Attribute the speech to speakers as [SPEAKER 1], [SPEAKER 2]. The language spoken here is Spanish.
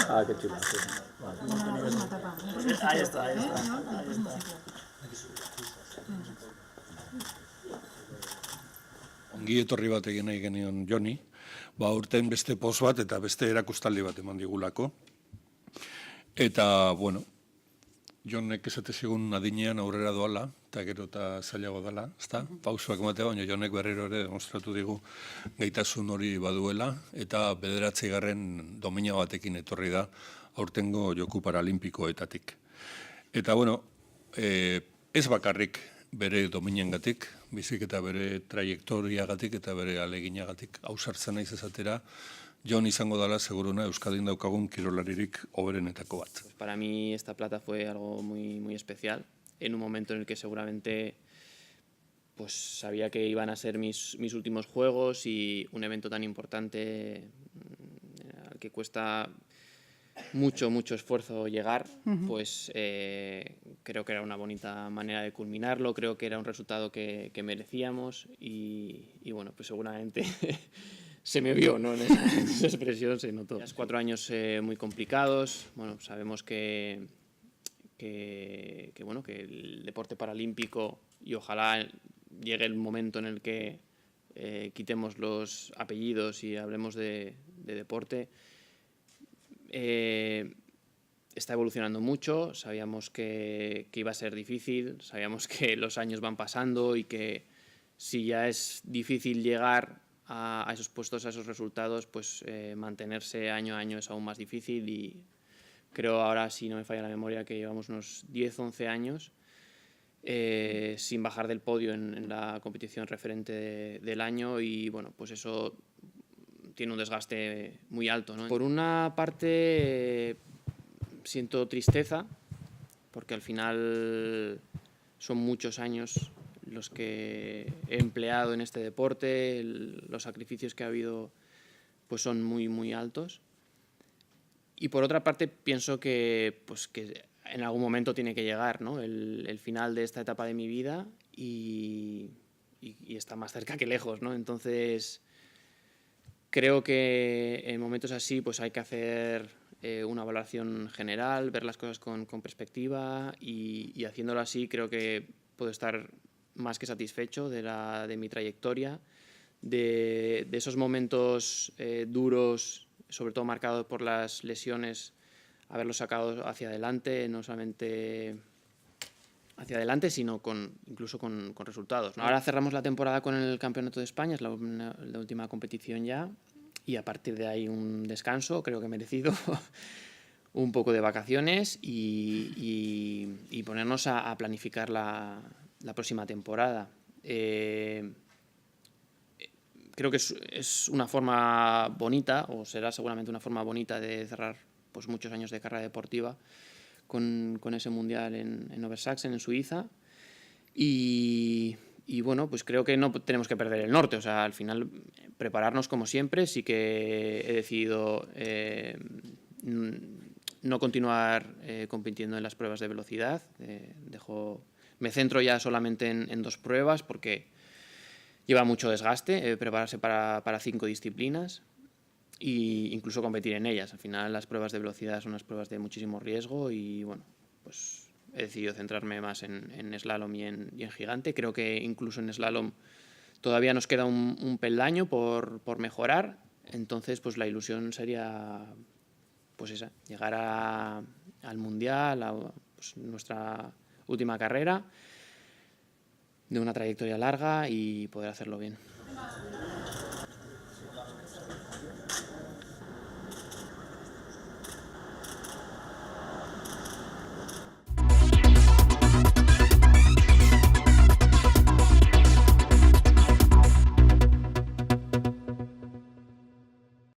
[SPEAKER 1] Ah, qué chulo. Sí.
[SPEAKER 2] Ahí está, ahí está.
[SPEAKER 3] Ongi etorri bat egin nahi genion Joni, urten beste pos bat eta beste erakustaldi bat eman digulako. Eta, bueno, Jonek esate zigun adinean aurrera doala, eta gero eta zailago dela, ezta? Pausoak ematea, baina Jonek berriro ere demostratu digu gaitasun hori baduela, eta 9. domina batekin etorri da aurtengo Joku Paralimpikoetatik. Eta, bueno, ez bakarrik bere dominengatik, bizik eta bere trajektoriagatik eta bere aleginagatik ausartzen naiz esatera, Jon izango dela seguruna Euskadin daukagun kirolaririk hoberenetako bat.
[SPEAKER 4] Para mí esta plata fue algo muy especial, en un momento en el que seguramente pues sabía que iban a ser mis últimos juegos y un evento tan importante al que cuesta mucho esfuerzo llegar, pues creo que era una bonita manera de culminarlo, creo que era un resultado que merecíamos y bueno, pues seguramente se me vio, ¿no? En esa expresión se notó. 4 años muy complicados, bueno, sabemos que el deporte paralímpico, y ojalá llegue el momento en el que quitemos los apellidos y hablemos de deporte, está evolucionando mucho. Sabíamos que iba a ser difícil, sabíamos que los años van pasando y que si ya es difícil llegar a esos puestos, a esos resultados, pues mantenerse año a año es aún más difícil y creo ahora, si no me falla la memoria, que llevamos unos 10-11 años sin bajar del podio en la competición referente del año y bueno, pues eso tiene un desgaste muy alto, ¿no? Por una parte siento tristeza porque al final son muchos años los que he empleado en este deporte, los sacrificios que ha habido pues son muy altos. Y por otra parte pienso que en algún momento tiene que llegar, ¿no? el final de esta etapa de mi vida y está más cerca que lejos, ¿no? Entonces creo que en momentos así pues hay que hacer una evaluación general, ver las cosas con perspectiva y haciéndolo así creo que puedo estar más que satisfecho de mi trayectoria, de esos momentos duros, sobre todo marcados por las lesiones, haberlos sacado hacia adelante, no solamente hacia adelante, sino incluso con resultados, ¿no? Ahora cerramos la temporada con el Campeonato de España, es la última competición ya, y a partir de ahí un descanso, creo que merecido, un poco de vacaciones y ponernos a planificar la próxima temporada. Creo que es una forma bonita, o será seguramente una forma bonita de cerrar pues muchos años de carrera deportiva con ese mundial en Obersachsen, en Suiza. Y bueno, pues creo que no tenemos que perder el norte. O sea, al final prepararnos como siempre. Sí que he decidido no continuar compitiendo en las pruebas de velocidad. Me centro ya solamente en 2 pruebas porque lleva mucho desgaste prepararse para 5 disciplinas e incluso competir en ellas. Al final las pruebas de velocidad son unas pruebas de muchísimo riesgo y bueno, pues he decidido centrarme más en slalom y en gigante. Creo que incluso en slalom todavía nos queda un peldaño por mejorar. Entonces pues la ilusión sería pues esa, llegar al mundial, pues, nuestra última carrera de una trayectoria larga y poder hacerlo bien.